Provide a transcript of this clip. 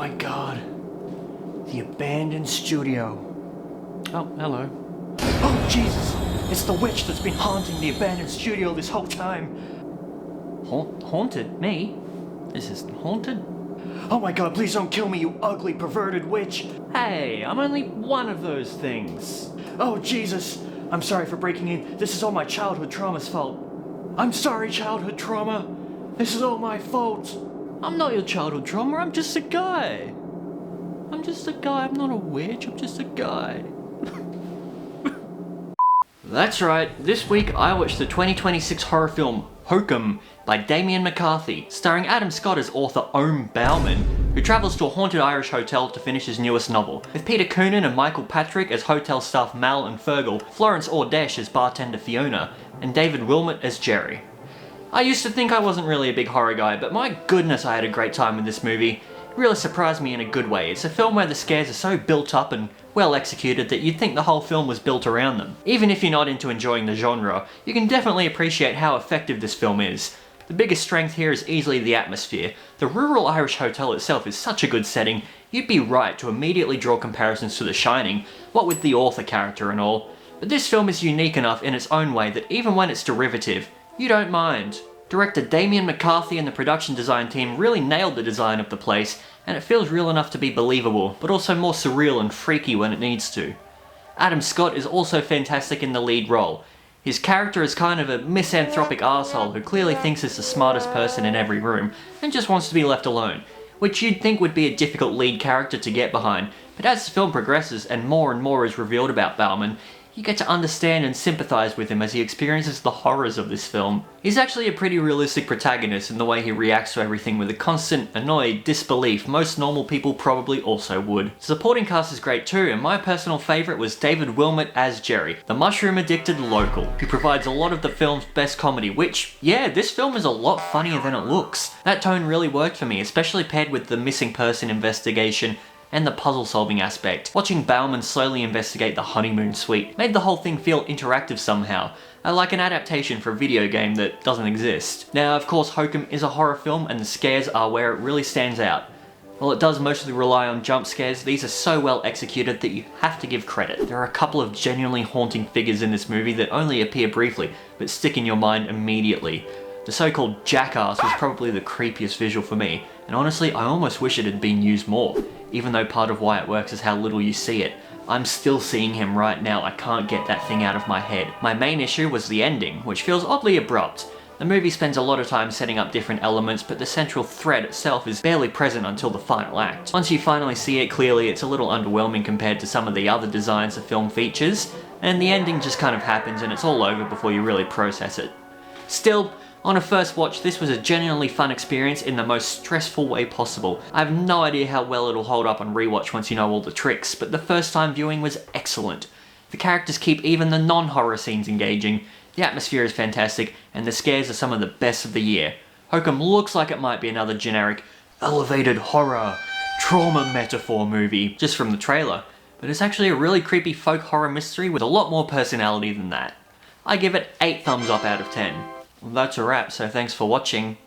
my god. The abandoned studio. Oh, hello. Oh, Jesus! It's the witch that's been haunting the abandoned studio this whole time. Haunted? Me? This is haunted? Oh my god, please don't kill me, you ugly, perverted witch! Hey, I'm only one of those things. Oh, Jesus! I'm sorry for breaking in. This is all my childhood trauma's fault. I'm sorry, childhood trauma. This is all my fault. I'm not your childhood trauma, I'm just a guy. I'm just a guy, I'm not a witch, I'm just a guy. That's right, this week I watched the 2026 horror film Hokum by Damien McCarthy, starring Adam Scott as author Ohm Bauman, who travels to a haunted Irish hotel to finish his newest novel, with Peter Coonan and Michael Patrick as hotel staff Mal and Fergal, Florence Ordesh as bartender Fiona, and David Wilmot as Jerry. I used to think I wasn't really a big horror guy, but my goodness I had a great time with this movie. It really surprised me in a good way. It's a film where the scares are so built up and well executed that you'd think the whole film was built around them. Even if you're not into enjoying the genre, you can definitely appreciate how effective this film is. The biggest strength here is easily the atmosphere. The rural Irish hotel itself is such a good setting, you'd be right to immediately draw comparisons to The Shining, what with the author character and all. But this film is unique enough in its own way that even when it's derivative, you don't mind. Director Damien McCarthy and the production design team really nailed the design of the place, and it feels real enough to be believable, but also more surreal and freaky when it needs to. Adam Scott is also fantastic in the lead role. His character is kind of a misanthropic arsehole who clearly thinks he's the smartest person in every room, and just wants to be left alone, which you'd think would be a difficult lead character to get behind, but as the film progresses and more is revealed about Bauman, you get to understand and sympathise with him as he experiences the horrors of this film. He's actually a pretty realistic protagonist in the way he reacts to everything with a constant, annoyed disbelief most normal people probably also would. The supporting cast is great too, and my personal favourite was David Wilmot as Jerry, the mushroom-addicted local, who provides a lot of the film's best comedy, which, yeah, this film is a lot funnier than it looks. That tone really worked for me, especially paired with the missing person investigation and the puzzle-solving aspect. Watching Bauman slowly investigate the honeymoon suite made the whole thing feel interactive somehow, like an adaptation for a video game that doesn't exist. Now, of course, Hokum is a horror film and the scares are where it really stands out. While it does mostly rely on jump scares, these are so well executed that you have to give credit. There are a couple of genuinely haunting figures in this movie that only appear briefly, but stick in your mind immediately. The so-called jackass was probably the creepiest visual for me, and honestly I almost wish it had been used more, even though part of why it works is how little you see it. I'm still seeing him right now, I can't get that thing out of my head. My main issue was the ending, which feels oddly abrupt. The movie spends a lot of time setting up different elements, but the central thread itself is barely present until the final act. Once you finally see it clearly, it's a little underwhelming compared to some of the other designs the film features, and the ending just kind of happens and it's all over before you really process it. Still, on a first watch, this was a genuinely fun experience in the most stressful way possible. I have no idea how well it'll hold up on rewatch once you know all the tricks, but the first time viewing was excellent. The characters keep even the non-horror scenes engaging, the atmosphere is fantastic, and the scares are some of the best of the year. Hokum looks like it might be another generic, elevated horror, trauma metaphor movie, just from the trailer, but it's actually a really creepy folk horror mystery with a lot more personality than that. I give it 8 thumbs up out of 10. Well, that's a wrap, so thanks for watching.